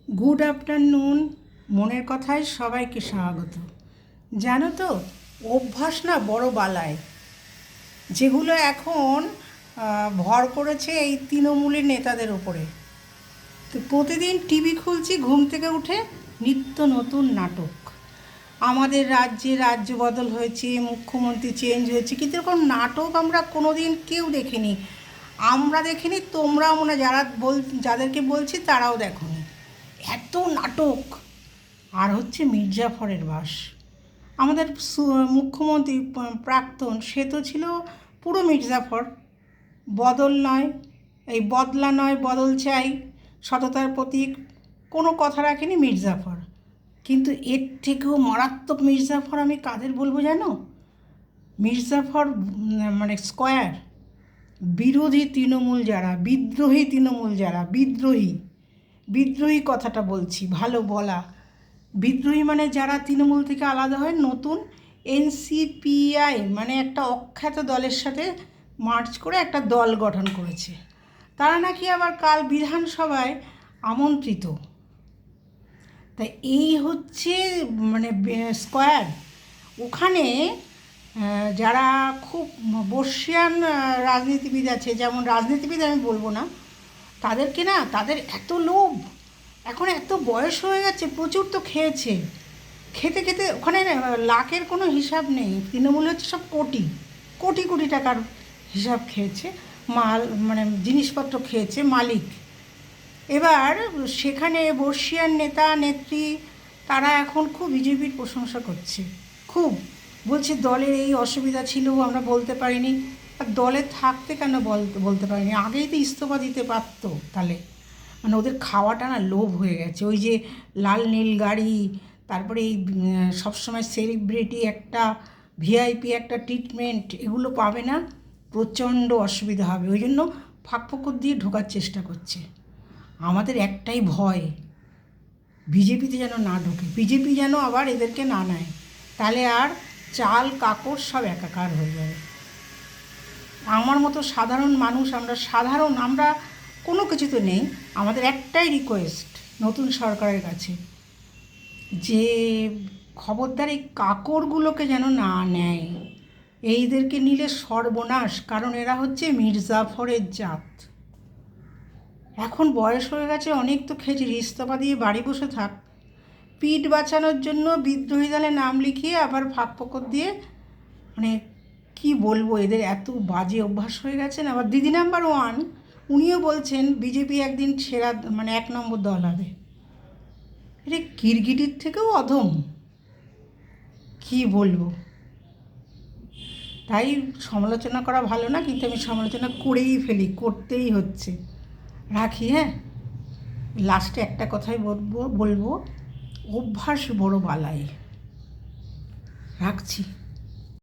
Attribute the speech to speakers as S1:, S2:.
S1: Good afternoon. মনের কথায় সবাইকে স্বাগত। জানো তো, অভ্যাস না বড় বালায়, যেগুলো এখন ভর করেছে এই তৃণমূলী নেতাদের উপরে। তো প্রতিদিন টিভি খুলছি, ঘুম থেকে উঠে নিত্য নতুন নাটক। আমাদের রাজ্যে রাজ্য বদল হয়েছে, মুখ্যমন্ত্রী চেঞ্জ হয়েছে, কিন্তু এরকম নাটক আমরা কোনো দিন কেউ দেখিনি। আমরা দেখিনি, তোমরাও মনে যাদেরকে বলছি তারাও দেখোনি। এত নাটক। আর হচ্ছে মির্জাফরের বাস। আমাদের মুখ্যমন্ত্রী প্রাক্তন, সে তো ছিল পুরো মির্জাফর। বদল নয়, এই বদলা নয়, বদল চাই, সততার প্রতীক, কোনো কথা রাখেনি মির্জাফর। কিন্তু এর থেকেও মারাত্মক মির্জাফর আমি কাদের বলবো জানো? মির্জাফর মানে স্কোয়ার। বিরোধী তৃণমূল যারা, বিদ্রোহী তৃণমূল যারা, বিদ্রোহী কথাটা বলছি, ভালো বলা। বিদ্রোহী মানে যারা তৃণমূল থেকে আলাদা হয়, নতুন এনসিপিআই মানে একটা অখ্যাত দলের সাথে মার্চ করে একটা দল গঠন করেছে। তারা নাকি আবার কাল বিধানসভায় আমন্ত্রিত। তাই এই হচ্ছে মানে স্কোয়াড। ওখানে যারা খুব বর্ষিয়ান রাজনীতিবিদ আছে, যেমন রাজনীতিবিদ আমি বলবো না, তাদেরকে না, তাদের এত লোভ, এখন এত বয়স হয়ে গেছে, প্রচুর তো খেয়েছে, খেতে খেতে ওখানে লাখের কোনো হিসাব নেই। তৃণমূল হচ্ছে সব কোটি কোটি কোটি টাকার হিসাব খেয়েছে, মাল মানে জিনিসপত্র খেয়েছে মালিক। এবার সেখানে বর্ষিয়ান নেতা নেত্রী তারা এখন খুব বিজেপির প্রশংসা করছে, খুব বলছে দলের এই অসুবিধা ছিল, আমরা বলতে পারিনি। আর দলে থাকতে কেন বলতে পারিনি? আগেই তো ইস্তফা দিতে পারতো। তাহলে মানে ওদের খাওয়াটা না লোভ হয়ে গেছে। ওই যে লাল নীল গাড়ি, তারপরে এই সবসময় সেলিব্রিটি একটা, ভিআইপি একটা ট্রিটমেন্ট, এগুলো পাবে না, প্রচণ্ড অসুবিধা হবে। ওই জন্য ফাঁক দিয়ে ঢোকার চেষ্টা করছে। আমাদের একটাই ভয়, বিজেপিতে যেন না ঢোকে, বিজেপি যেন আবার এদেরকে না নেয়, তাহলে আর চাল কাকড় সব একাকার হয়ে যাবে। আমার মতো সাধারণ মানুষ, আমরা কোনো কিছু তো নেই। আমাদের একটাই রিকোয়েস্ট নতুন সরকারের কাছে, যে খবরদার এই কাকড়গুলোকে যেন না নেয়। এইদেরকে নিলে সর্বনাশ, কারণ এরা হচ্ছে মির্জাফরের জাত। এখন বয়স হয়ে গেছে, অনেক তো খেয়েছি, ইস্তফা দিয়ে বাড়ি বসে থাক। পিঠ বাঁচানোর জন্য বিদ্রোহী দলে নাম লিখিয়ে আবার ফাঁক দিয়ে, মানে কি বলবো, এদের এত বাজে অভ্যাস হয়ে গেছে না। আবার দিদি নাম্বার ওয়ান, উনিও বলছেন বিজেপি একদিন সেরা মানে 1 নম্বর দল হবে। এটা গিরগিটির থেকেও অধম, কি বলবো। তাই সমালোচনা করা ভালো না, কিন্তু আমি সমালোচনা করেই ফেলি, করতেই হচ্ছে। রাখি, হ্যাঁ। লাস্টে একটা কথাই বলবো, অভ্যাস বড় বালাই। রাখছি।